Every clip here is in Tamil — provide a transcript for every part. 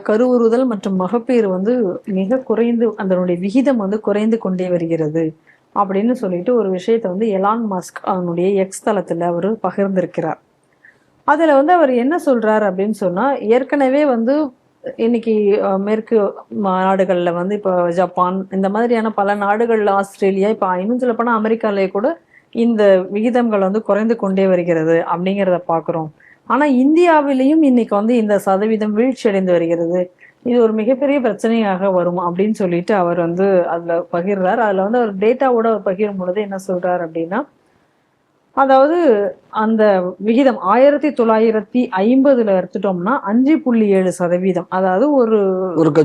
கருவுறுதல் மற்றும் மகப்பேறு வந்து மிக குறைந்து அதனுடைய விகிதம் வந்து குறைந்து கொண்டே வருகிறது அப்படின்னு சொல்லிட்டு ஒரு விஷயத்த வந்து எலான் மஸ்க் அவனுடைய எக்ஸ் தளத்துல அவர் பகிர்ந்திருக்கிறார். அதுல வந்து அவர் என்ன சொல்றாரு அப்படின்னு சொன்னா, ஏற்கனவே வந்து இன்னைக்கு மேற்கு நாடுகள்ல வந்து இப்போ ஜப்பான் இந்த மாதிரியான பல நாடுகள்ல, ஆஸ்திரேலியா, இப்போ இன்னும் சொல்ல போனா அமெரிக்காலேயே கூட இந்த விகிதங்கள் வந்து குறைந்து கொண்டே வருகிறது அப்படிங்கிறத பார்க்குறோம். ஆனா இந்தியாவிலையும் இன்னைக்கு வந்து இந்த சதவீதம் வீழ்ச்சி அடைந்து வருகிறது. இது ஒரு மிகப்பெரிய பிரச்சனையாக வரும் அப்படின்னு சொல்லிட்டு அவர் வந்து அதுல பகிர்றார். அதுல வந்து அவர் டேட்டாவோட அவர் பகிரும் பொழுது என்ன சொல்றாரு அப்படின்னா, அதாவது அந்த விகிதம் 1950 எடுத்துட்டோம்னா 5.7%. அதாவது ஒரு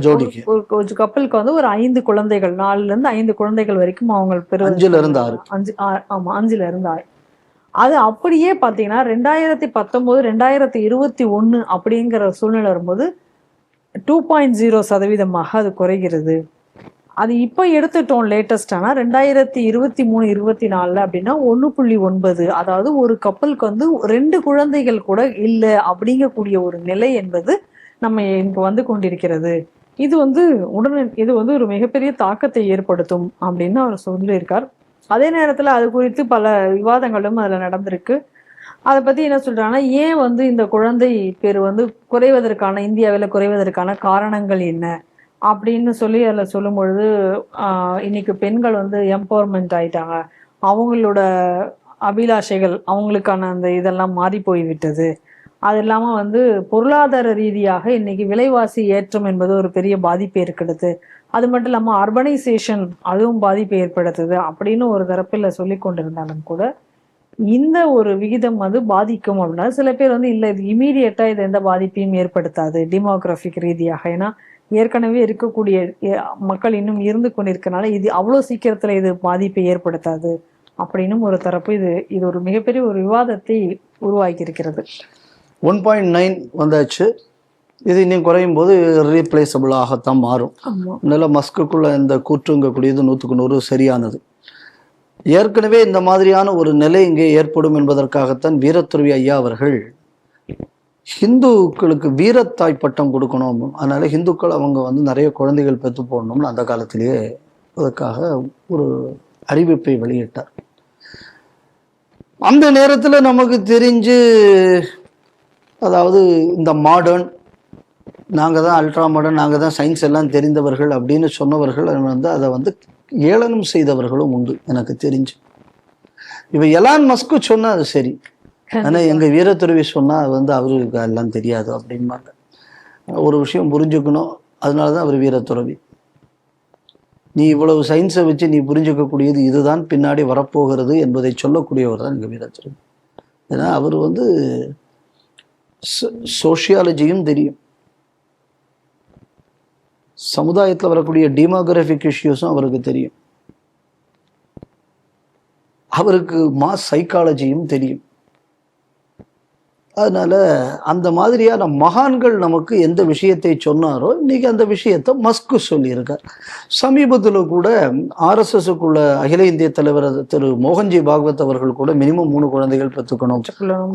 ஜோடிக்கு ஒரு கப்பலுக்கு வந்து ஒரு 5 குழந்தைகள், 4ல இருந்து 5 குழந்தைகள் வரைக்கும் அவங்க பெறுவது. 5ல இருந்து 6. 5 ஆமா 5ல இருந்து 6. அது அப்படியே பாத்தீங்கன்னா 2019 2021 அப்படிங்கிற சூழ்நிலை வரும்போது 2.0% அது குறைகிறது. அது இப்போ எடுத்துட்டோம் லேட்டஸ்டானா 2023 24 அப்படின்னா 1.9. அதாவது ஒரு கப்பலுக்கு வந்து 2 குழந்தைகள் கூட இல்லை அப்படிங்கக்கூடிய ஒரு நிலை என்பது நம்ம இங்க வந்து கொண்டிருக்கிறது. இது வந்து இது வந்து ஒரு மிகப்பெரிய தாக்கத்தை ஏற்படுத்தும் அப்படின்னு அவர் சொல்லியிருக்கார். அதே நேரத்துல அது குறித்து பல விவாதங்களும் அதுல நடந்திருக்கு. அதை பத்தி என்ன சொல்றாங்கன்னா, ஏன் வந்து இந்த குழந்தை பேர் வந்து இந்தியாவில் குறைவதற்கான காரணங்கள் என்ன அப்படின்னு சொல்லி அதில் சொல்லும் பொழுது, இன்னைக்கு பெண்கள் வந்து எம்பவர்மெண்ட் ஆயிட்டாங்க, அவங்களோட அபிலாஷைகள் அவங்களுக்கான அந்த இதெல்லாம் மாறி போய்விட்டது. அது இல்லாம வந்து பொருளாதார ரீதியாக இன்னைக்கு விலைவாசி ஏற்றம் என்பது ஒரு பெரிய பாதிப்பை ஏற்படுது. அது மட்டும் இல்லாம அர்பனைசேஷன் அதுவும் பாதிப்பை ஏற்படுத்துது அப்படின்னு ஒரு தரப்பில் சொல்லி கொண்டிருந்தாலும் கூட, இந்த ஒரு விகிதம் வந்து பாதிக்கும் அப்படின்னா சில பேர் வந்து இல்லை, இது இமீடியட்டா இது எந்த பாதிப்பையும் ஏற்படுத்தாது டெமோகிராபிக் ரீதியாக. ஏன்னா ஏற்கனவே இருக்கக்கூடிய மக்கள் இன்னும் இருந்து கொண்டிருக்கனால இது அவ்வளோ சீக்கிரத்துல இது பாதிப்பை ஏற்படுத்தாது அப்படின்னும் ஒரு தரப்பு இது ஒரு மிகப்பெரிய ஒரு விவாதத்தை உருவாக்கி இருக்கிறது. 1.9 வந்தாச்சு. இது இன்னும் குறையும் போது ரீப்ளேசபிளாகத்தான் மாறும். அதனால மஸ்குக்குள்ள இந்த கூற்றுங்கக்கூடியது 100க்கு 100 சரியானது. ஏற்கனவே இந்த மாதிரியான ஒரு நிலை இங்கே ஏற்படும் என்பதற்காகத்தான் வீரத்துறவி ஐயா அவர்கள் ஹிந்துக்களுக்கு வீரத்தாய் பட்டம் கொடுக்கணும், அதனால ஹிந்துக்கள் அவங்க வந்து நிறைய குழந்தைகள் பெற்று போடணும்னு அந்த காலத்திலேயே அதற்காக ஒரு அறிவிப்பை வெளியிட்டார். அந்த நேரத்தில் நமக்கு தெரிஞ்சு, அதாவது இந்த மாடர்ன், நாங்கள் தான் அல்ட்ரா மாடர்ன், நாங்கள் தான் சயின்ஸ் எல்லாம் தெரிந்தவர்கள் அப்படின்னு சொன்னவர்கள் வந்து அதை வந்து ஏளனம் செய்தவர்களும் உண்டு எனக்கு தெரிஞ்சு. இப்போ எலான் மஸ்க்கு சொன்னா அது சரி, ஆனால் எங்கள் வீரத்துறவி சொன்னா அது வந்து அவருக்கு எல்லாம் தெரியாது அப்படின்பாங்க. ஒரு விஷயம் புரிஞ்சுக்கணும், அதனால தான் அவர் வீரத்துறவி. நீ இவ்வளவு சயின்ஸை வச்சு நீ புரிஞ்சுக்கக்கூடியது இதுதான் பின்னாடி வரப்போகிறது என்பதை சொல்லக்கூடியவர் தான் எங்கள் வீரத்துறவி. ஏன்னா அவர் வந்து சோஷியாலஜியும் தெரியும், சமுதாயத்தில் வரக்கூடிய டெமோகிராபிக் இஷ்யூஸும் அவருக்கு தெரியும், அவருக்கு மாஸ் சைக்காலஜியும் தெரியும். அதனால அந்த மாதிரியான மகான்கள் நமக்கு எந்த விஷயத்தை சொன்னாரோ இன்னைக்கு அந்த விஷயத்தை மஸ்கு சொல்லியிருக்கார். சமீபத்தில் கூட ஆர்எஸ்எஸ்க்குள்ள அகில இந்திய தலைவர் திரு மோகன்ஜி பாகவத் அவர்கள் கூட மினிமம் 3 குழந்தைகள் பெற்றுக்கணும்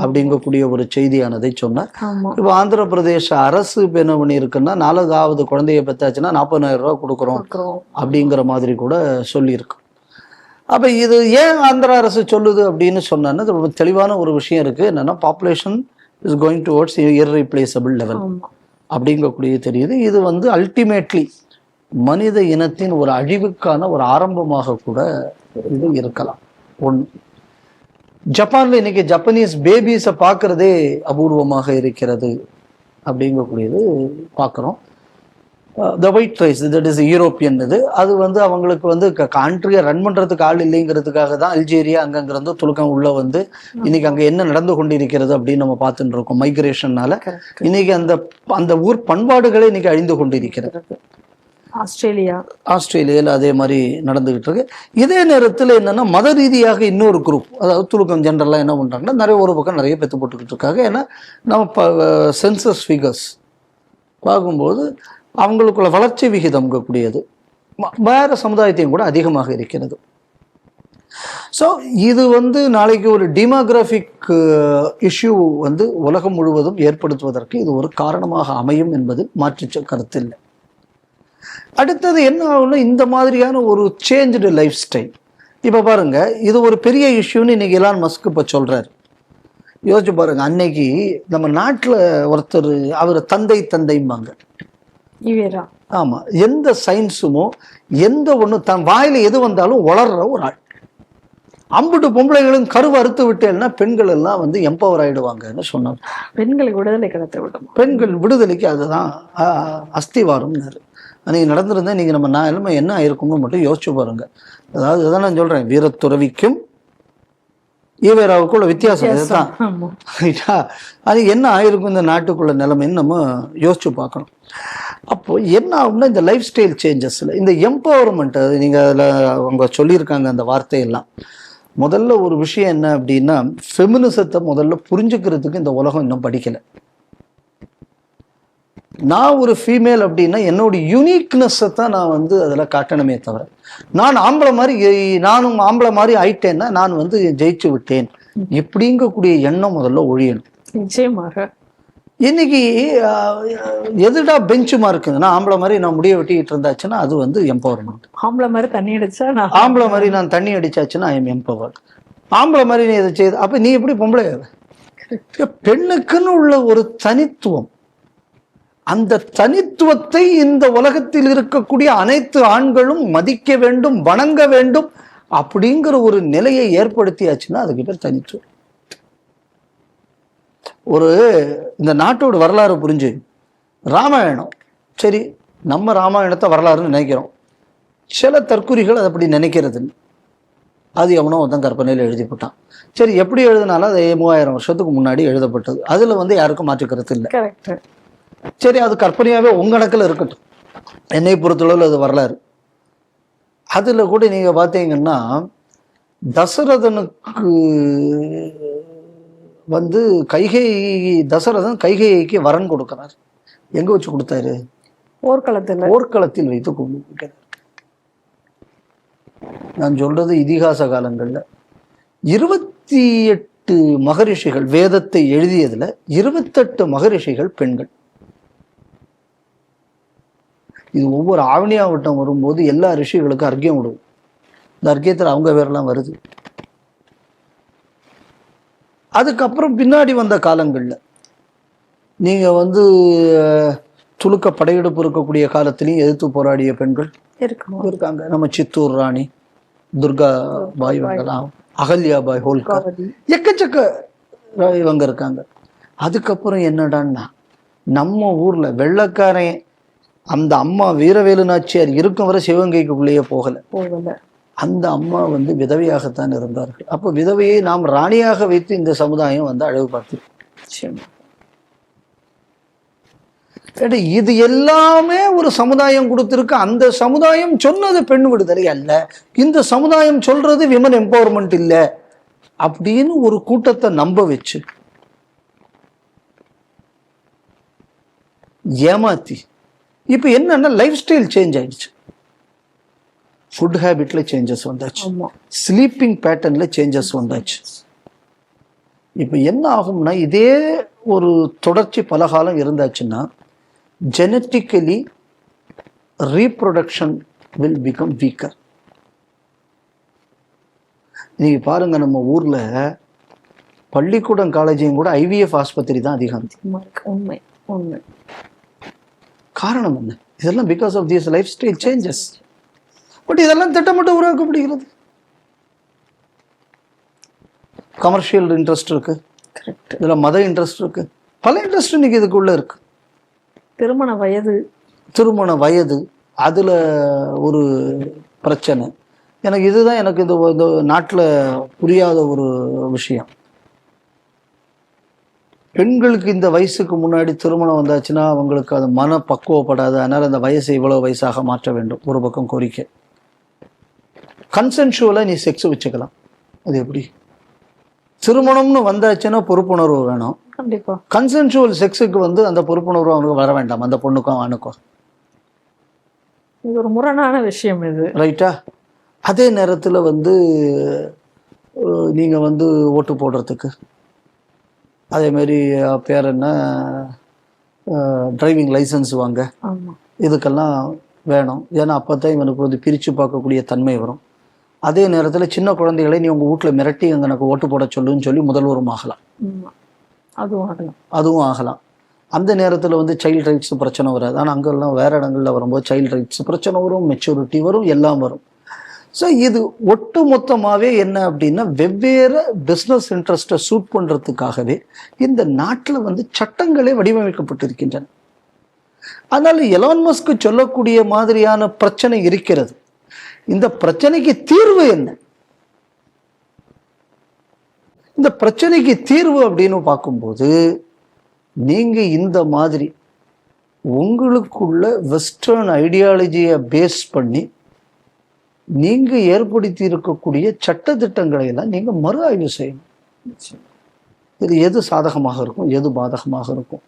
அப்படிங்கக்கூடிய ஒரு செய்தியானதை சொன்னார். இப்போ ஆந்திர பிரதேச அரசு என்ன பண்ணியிருக்குன்னா 4வது குழந்தைய பெற்றாச்சுன்னா 40,000 ரூபா கொடுக்குறோம் அப்படிங்கிற மாதிரி கூட சொல்லியிருக்கு. அப்போ இது ஏன் ஆந்திர அரசு சொல்லுது அப்படின்னு சொன்னா ரொம்ப தெளிவான ஒரு விஷயம் இருக்கு. என்னன்னா, population is going towards irreplaceable level அப்படிங்கக்கூடிய தெரியுது. இது வந்து அல்டிமேட்லி மனித இனத்தின் ஒரு அழிவுக்கான ஒரு ஆரம்பமாக கூட இது இருக்கலாம். ஒன்று, ஜப்பான்ல இன்னைக்கு ஜப்பனீஸ் பேபிஸை பார்க்கறதே அபூர்வமாக இருக்கிறது அப்படிங்கக்கூடியது பார்க்குறோம். த white rice, that is European. அது வந்து அவங்களுக்கு வந்து கண்ட்ரியை ரன் பண்ணுறதுக்கு ஆள் இல்லைங்கிறதுக்காக தான் அல்ஜீரியா அங்கங்கிறது துலுக்கம் உள்ள வந்து இன்னைக்கு அங்கே என்ன நடந்து கொண்டிருக்கிறது அப்படின்னு நம்ம பார்த்துட்டு இருக்கோம். மைக்ரேஷன்னால இன்னைக்கு அந்த ஊர் பண்பாடுகளே இன்னைக்கு அழிந்து கொண்டிருக்கிறது. ஆஸ்திரேலியாவில் அதே மாதிரி நடந்துகிட்டு இருக்கு. இதே நேரத்தில் என்னன்னா, மத ரீதியாக இன்னொரு குரூப், அதாவது துலுக்கம் ஜென்ரலாக என்ன பண்ணுறாங்கன்னா, ஒரு பக்கம் நிறைய பெற்று போட்டுக்கிட்டு இருக்காங்க. ஏன்னா நம்ம சென்சஸ் ஃபிகர்ஸ் பார்க்கும்போது அவங்களுக்குள்ள வளர்ச்சி விகிதம் கூடியது வேற சமுதாயத்தையும் கூட அதிகமாக இருக்கிறது. ஸோ இது வந்து நாளைக்கு ஒரு டெமோகிராஃபிக் இஷ்யூ வந்து உலகம் முழுவதும் ஏற்படுத்துவதற்கு இது ஒரு காரணமாக அமையும் என்பது மாற்று கருத்து இல்லை. அடுத்தது என்ன ஆகும்னா, இந்த மாதிரியான ஒரு சேஞ்சு லைஃப் ஸ்டைல். இப்போ பாருங்க, இது ஒரு பெரிய இஷ்யூன்னு இன்னைக்கு எலான் மஸ்க் இப்போ சொல்றாரு. யோசிச்சு பாருங்க, அன்னைக்கு நம்ம நாட்டில் ஒருத்தர், அவர் தந்தைம்பாங்க. ஈவேரா. ஆமா, எந்த சயின்ஸுமோ எந்த ஒன்று தன் வாயில எது வந்தாலும் வளர்ற ஒரு ஆள். அம்புட்டு பொம்பளைகளும் கருவை அறுத்து விட்டேன்னா பெண்கள் எல்லாம் வந்து எம்பவர் ஆயிடுவாங்கன்னு சொன்னாங்க. பெண்களுக்கு விடுதலை கிடைத்து விடும். பெண்கள் விடுதலைக்கு அதுதான் அஸ்திவாரம்னாரு. அன்னைக்கு நடந்திருந்தா நீங்க நம்ம நிலைமை என்ன ஆயிருக்கும்னு மட்டும் யோசிச்சு பாருங்க. அதாவது இதான் நான் சொல்றேன், வீரத்துறவிக்கும் ஈவேராவுக்குள்ள வித்தியாசம் இதுதான். அது என்ன ஆயிருக்கும் இந்த நாட்டுக்குள்ள நிலைமைன்னு நம்ம யோசிச்சு பார்க்கணும். அப்போ என்ன ஆகும்னா, இந்த லைஃப் ஸ்டைல் சேஞ்சஸ்ல இந்த எம்பவர்மெண்ட், நீங்க அதில் அவங்க சொல்லியிருக்காங்க அந்த வார்த்தையெல்லாம். முதல்ல ஒரு விஷயம் என்ன அப்படின்னா, ஃபெமினிசத்தை முதல்ல புரிஞ்சுக்கிறதுக்கு இந்த உலகம் இன்னும் படிக்கலை. நான் ஒரு ஃபீமேல் அப்படின்னா என்னோட யூனிக்னஸை தான் நான் வந்து அதில் காட்டணுமே தவிர, நானும் ஆம்பளை மாதிரி ஆயிட்டேன்னா நான் வந்து ஜெயிச்சு விட்டேன் இப்படிங்கக்கூடிய எண்ணம் முதல்ல ஒழியணும். நிச்சயமாக. இன்னைக்கு எதுடா பெஞ்ச் மார்க்குன்னா, ஆம்பளை மாதிரி நான் முடிய வெட்டிக்கிட்டு இருந்தாச்சுன்னா அது வந்து எம்பவர்மெண்ட். ஆம்பளை மாதிரி தண்ணி அடிச்சா ஆம்பளை மாதிரி நான் தண்ணி அடிச்சாச்சுன்னா ஐ எம் எம்பவர்ட். ஆம்பளை மாதிரி நீ எதை செய்து, அப்ப நீ எப்படி பொம்பளை? பெண்ணுக்குன்னு உள்ள ஒரு தனித்துவம், அந்த தனித்துவத்தை இந்த உலகத்தில் இருக்கக்கூடிய அனைத்து ஆண்களும் மதிக்க வேண்டும், வணங்க வேண்டும் அப்படிங்கிற ஒரு நிலையை ஏற்படுத்தியாச்சுன்னா அதுக்கு பேர் தனித்துவம். ஒரு இந்த நாட்டோட வரலாறு புரிஞ்சு, ராமாயணம் சரி, நம்ம ராமாயணத்தை வரலாறுன்னு நினைக்கிறோம். சில தற்குறிகள் அதை அப்படி நினைக்கிறது. அது எவனோ ஒருத்தன் கற்பனையில் எழுதி போட்டான். சரி, எப்படி எழுதினாலும் அது 3000 வருஷத்துக்கு முன்னாடி எழுதப்பட்டது. அதுல வந்து யாருக்கும் மாற்று கருத்து இல்லை. சரி, அது கற்பனையாவே உங்க கணக்கில் இருக்கட்டும், என்னை பொறுத்தளவில் அது வரலாறு. அதுல கூட நீங்க பார்த்தீங்கன்னா, தசரதனுக்கு வந்து தசரதன் கைகேயிக்கு வரன் கொடுக்கிறார். எங்க வச்சு கொடுத்தாரு? போர்க்களத்தில் வைத்து கொடுக்கிறார். நான் சொல்றது இதிகாச காலங்கள்ல 28 மகரிஷிகள் வேதத்தை எழுதியதுல 28 மகரிஷிகள் பெண்கள். இது ஒவ்வொரு ஆவணியாவட்டம் வரும்போது எல்லா ரிஷிகளுக்கும் அர்க்கியம் விடுவோம். இந்த அர்க்கியத்தில் அவங்க பேரெல்லாம் வருது. அதுக்கப்புறம் பின்னாடி வந்த காலங்கள்ல நீங்க வந்து துலுக்க படையெடுப்பு இருக்கக்கூடிய காலத்திலையும் எதிர்த்து போராடிய பெண்கள் இருக்காங்க. நம்ம சித்தூர் ராணி, துர்கா பாய், இவங்கெல்லாம், அகல்யா பாய் ஹோல்கர், எக்கச்சக்க இவங்க இருக்காங்க. அதுக்கப்புறம் என்னடான்னா, நம்ம ஊர்ல வெள்ளக்காரன் அந்த அம்மா வீரவேலு நாச்சியார் இருக்கும் வரை சிவகங்கைக்குள்ளேயே போகல. அந்த அம்மா வந்து விதவையாகத்தான் இருந்தார்கள். அப்போ விதவையை நாம் ராணியாக வைத்து இந்த சமுதாயம் வந்து அழகு பார்த்து, இது எல்லாமே ஒரு சமுதாயம் கொடுத்திருக்கு. அந்த சமுதாயம் சொன்னது பெண் விடுதலை அல்ல, இந்த சமுதாயம் சொல்றது விமன் எம்பவர்மெண்ட் இல்லை அப்படின்னு ஒரு கூட்டத்தை நம்ப வச்சு ஏமாத்தி, இப்ப என்னன்னா லைஃப் ஸ்டைல் சேஞ்ச் ஆயிடுச்சு. ஃபுட் ஹேபிட்ல சேஞ்சஸ் வந்தாச்சு, ஸ்லீப்பிங் பேட்டர்ன்ல சேஞ்சஸ் வந்தாச்சு. இப்போ என்ன ஆகும்னா, இதே ஒரு தொடர்ச்சி பல காலம் இருந்தாச்சுன்னா genetically reproduction will become weaker. நீங்க பாருங்க, நம்ம ஊர்ல பள்ளிக்கூடம் காலேஜையும் கூட IVF ஆஸ்பத்திரி தான் அதிகம். காரணம் என்ன? இதெல்லாம் because of this lifestyle changes. But இதெல்லாம் திட்டமிட்டு உருவாக்கப்படுகிறது. கமர்ஷியல் இன்ட்ரெஸ்ட் இருக்கு, இதுல மத இன்ட்ரெஸ்ட் இருக்கு, பல இன்ட்ரெஸ்ட் இன்னைக்கு இதுக்குள்ள இருக்கு. திருமண வயது அதுல ஒரு பிரச்சனை. இதுதான் எனக்கு இந்த நாட்டில் புரியாத ஒரு விஷயம். பெண்களுக்கு இந்த வயசுக்கு முன்னாடி திருமணம் வந்தாச்சுன்னா அவங்களுக்கு அது மன பக்குவப்படாது. அதனால அந்த வயசை இவ்வளவு வயசாக மாற்ற வேண்டும், ஒரு பக்கம் கோரிக்கை. கன்சென்சுவலா நீ செக்ஸ் வச்சுக்கலாம், அது எப்படி? திருமணம்னு வந்தாச்சுன்னா பொறுப்புணர்வு வேணும். கண்டிப்பா கன்சென்சுவல் செக்ஸுக்கு வந்து அந்த பொறுப்புணர்வு அவனுக்கு வர வேண்டாம், அந்த பொண்ணுக்கும் அவனுக்கும். இது ஒரு முரணான விஷயம் இது, ரைட்டா? அதே நேரத்தில் வந்து நீங்கள் வந்து ஓட்டு போடுறதுக்கு, அதே மாதிரி பேர் என்ன, டிரைவிங் லைசன்ஸ் வாங்க, ஆமா இதுக்கெல்லாம் வேணும். ஏன்னா அப்போ தான் இவனுக்கு வந்து பிரித்து பார்க்கக்கூடிய தன்மை வரும். அதே நேரத்தில் சின்ன குழந்தைகளை நீ உங்கள் வீட்டில் மிரட்டி எனக்கு ஓட்டு போட சொல்லுன்னு சொல்லி முதல்வரும் ஆகலாம். அதுவும் ஆகலாம். அந்த நேரத்தில் வந்து சைல்டு ரைட்ஸ் பிரச்சனை வராது. ஆனால் அங்கெல்லாம் வேறு இடங்களில் வரும்போது சைல்டு ரைட்ஸ் பிரச்சனை வரும், மெச்சூரிட்டி வரும், எல்லாம் வரும். ஸோ இது ஒட்டு மொத்தமாகவே என்ன அப்படின்னா, வெவ்வேறு பிஸ்னஸ் இன்ட்ரெஸ்ட்டை சூட் பண்ணுறதுக்காகவே இந்த நாட்டில் வந்து சட்டங்களே வடிவமைக்கப்பட்டிருக்கின்றன. அதனால் எலான் மஸ்க் சொல்லக்கூடிய மாதிரியான பிரச்சனை இருக்கிறது. இந்த பிரச்சனைக்கு தீர்வு என்ன? இந்த பிரச்சனைக்கு தீர்வு அப்படின்னு பார்க்கும்போது, நீங்க இந்த மாதிரி உங்களுக்குள்ள வெஸ்டர்ன் ஐடியாலஜியை பேஸ் பண்ணி நீங்க ஏற்படுத்தி இருக்கக்கூடிய சட்ட திட்டங்களை எல்லாம் நீங்க மறு ஆய்வு செய்யணும். இது எது சாதகமாக இருக்கும், எது பாதகமாக இருக்கும்.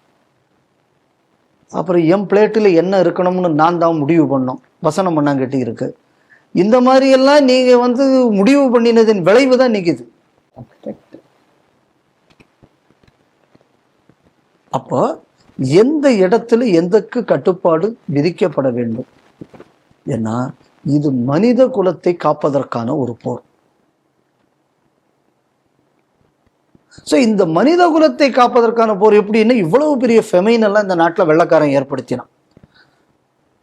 அப்புறம் என் பிளேட்டில் என்ன இருக்கணும்னு நான் தான் முடிவு பண்ணோம், வசனம் பண்ணாங்கட்டி இருக்கு. இந்த மாதிரி எல்லாம் நீங்க வந்து முடிவு பண்ணினதின் விளைவு தான் நிக்குது. அப்போ எந்த இடத்துல எந்தக்கு கட்டுப்பாடு விதிக்கப்பட வேண்டும்? ஏன்னா இது மனித குலத்தை காப்பதற்கான ஒரு போர். ஸோ இந்த மனித குலத்தை காப்பதற்கான போர் எப்படின்னா, இவ்வளவு பெரிய ஃபெமைன் எல்லாம் இந்த நாட்டில் வெள்ளக்காரன் ஏற்படுத்தினான்.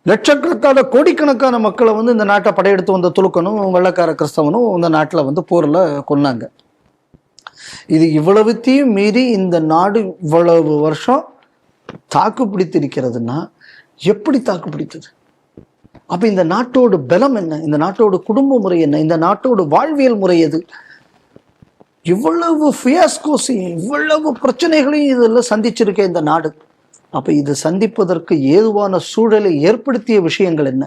லட்சக்கணக்கான கோடிக்கணக்கான மக்களை வந்து இந்த நாட்டை படையெடுத்து வந்த துலுக்கனும் வெள்ளக்கார கிறிஸ்தவனும் இந்த நாட்டில் வந்து போரில் கொன்னாங்க. இது இவ்வளவுத்தையும் மீறி இந்த நாடு இவ்வளவு வருஷம் தாக்கு பிடித்திருக்கிறதுனா எப்படி தாக்கு பிடித்தது? அப்ப இந்த நாட்டோட பலம் என்ன, இந்த நாட்டோட குடும்ப முறை என்ன, இந்த நாட்டோட வாழ்வியல் முறை எது? இவ்வளவு ஃபியாஸ்கோஸையும் இவ்வளவு பிரச்சனைகளையும் இதெல்லாம் சந்திச்சிருக்க இந்த நாடு. அப்ப இது சந்திப்பதற்கு ஏதுவான சூழலை ஏற்படுத்திய விஷயங்கள் என்ன?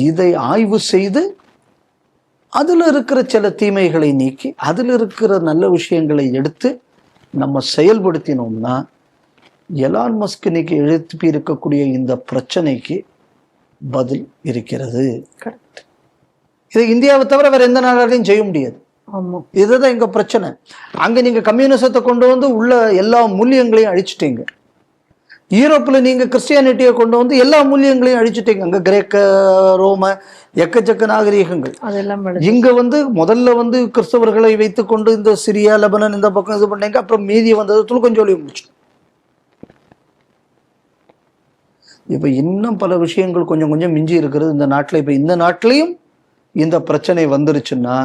இதை ஆய்வு செய்து அதுல இருக்கிற சில தீமைகளை நீக்கி அதுல இருக்கிற நல்ல விஷயங்களை எடுத்து நம்ம செயல்படுத்தினோம்னா, எலான் மஸ்க் இன்னைக்கு எழுப்பி இருக்கக்கூடிய இந்த பிரச்சனைக்கு பதில் இருக்கிறது. இதை இந்தியாவை தவிர வேற எந்த நாடாலையும் செய்ய முடியாது. இதுதான் எங்க பிரச்சனை. அங்க நீங்க கம்யூனிசத்தை கொண்டு வந்து உள்ள எல்லா மூலியங்களையும் அழிச்சிட்டீங்க. யூரோப்ல நீங்க கிறிஸ்டியானிட்டியை கொண்டு வந்து எல்லா மூலியங்களையும் அழிச்சிட்டீங்க. அங்க கிரேக்க, ரோம, எக்கச்சக்க நாகரீகங்கள். இங்க வந்து முதல்ல வந்து கிறிஸ்தவர்களை வைத்துக் கொண்டு இந்த சிரியா, லெபனான் இந்த பக்கம் இது பண்ணீங்க. அப்புறம் மீதி வந்தது துளுக்கஞ்சோலி முடிச்சு. இப்ப இன்னும் பல விஷயங்கள் கொஞ்சம் கொஞ்சம் மிஞ்சி இருக்கிறது இந்த நாட்டில். இப்ப இந்த நாட்டிலையும் இந்த பிரச்சனை வந்துருச்சுன்னா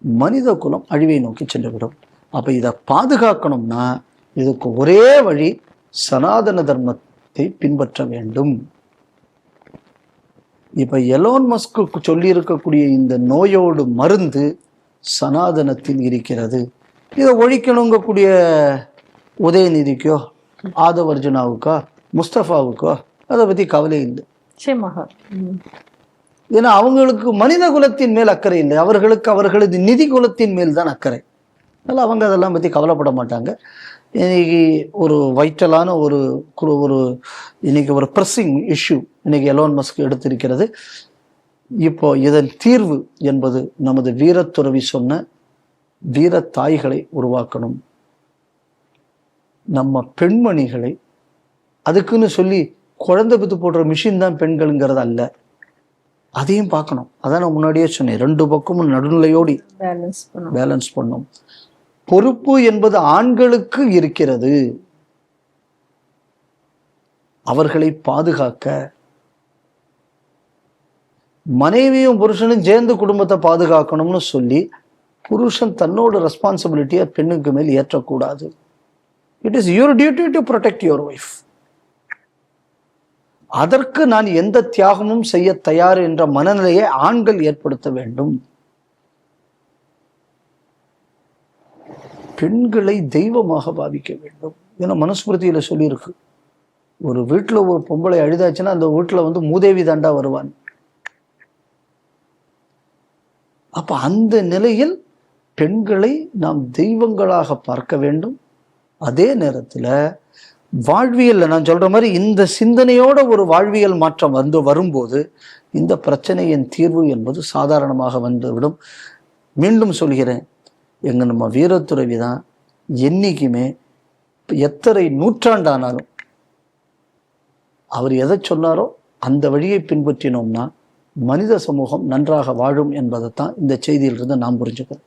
மனித குலம் அழிவை நோக்கி சென்றுவிடும். அப்ப இதை பாதுகாக்கணும்னா இதுக்கு ஒரே வழி, சனாதன தர்மத்தை பின்பற்ற வேண்டும். இப்ப எலான் மஸ்க்கு சொல்லி இருக்கக்கூடிய இந்த நோயோடு மருந்து சனாதனத்தில் இருக்கிறது. இதை ஒழிக்கணுங்கக்கூடிய உதயநிதிக்கோ ஆதவர்ஜுனாவுக்கோ முஸ்தபாவுக்கோ அதை பத்தி கவலை இல்லை. ஏன்னா அவங்களுக்கு மனித குலத்தின் மேல் அக்கறை இல்லை, அவர்களுக்கு அவர்களது நிதி குலத்தின் மேல் தான் அக்கறை. அதனால அவங்க அதெல்லாம் பத்தி கவலைப்பட மாட்டாங்க. இன்னைக்கு ஒரு வைட்டலான ஒரு இன்னைக்கு ஒரு ப்ரெஸ்ஸிங் இஷ்யூ இன்னைக்கு எலான் மஸ்க் எடுத்திருக்கிறது. இப்போ இதன் தீர்வு என்பது நமது வீரத்துறவி சொன்ன வீர தாய்களை உருவாக்கணும். நம்ம பெண்மணிகளை அதுக்குன்னு சொல்லி குழந்தை பெத்து போடுற மிஷின் தான் பெண்கள்ங்கிறது அல்ல, அதையும் பார்க்கணும். அதான் நான் முன்னாடியே சொன்னேன், ரெண்டு பக்கமும் நடுநிலையோடி பேலன்ஸ் பண்ணும். பொறுப்பு என்பது ஆண்களுக்கு இருக்கிறது, அவர்களை பாதுகாக்க. மனைவியும் புருஷனும் சேர்ந்து குடும்பத்தை பாதுகாக்கணும்னு சொல்லி புருஷன் தன்னோட ரெஸ்பான்சிபிலிட்டியை பெண்ணுக்கு மேல் ஏற்றக்கூடாது. It is your duty to protect your wife. அதற்கு நான் எந்த தியாகமும் செய்ய தயார் என்ற மனநிலையை ஆண்கள் ஏற்படுத்த வேண்டும். பெண்களை தெய்வமாக பாவிக்க வேண்டும். ஏன்னா மனுஸ்மிருதியில சொல்லியிருக்கு, ஒரு வீட்டுல ஒரு பொம்பளை அழுதாச்சுன்னா அந்த வீட்டுல வந்து மூதேவி தாண்டா வருவான். அப்ப அந்த நிலையில் பெண்களை நாம் தெய்வங்களாக பார்க்க வேண்டும். அதே நேரத்துல வாழ்வியல் நான் சொல்ற மாதிரி இந்த சிந்தனையோட ஒரு வாழ்வியல் மாற்றம் வரும்போது இந்த பிரச்சனையின் தீர்வு என்பது சாதாரணமாக வந்துவிடும். மீண்டும் சொல்கிறேன், நம்ம வீரத்துறவி தான் என்னைக்குமே எத்தனை நூற்றாண்டானாலும் அவர் எதை சொன்னாரோ அந்த வழியை பின்பற்றினோம்னா மனித சமூகம் நன்றாக வாழும் என்பதைத்தான் இந்த செய்தியிலிருந்து நாம் புரிஞ்சுக்கிறோம்.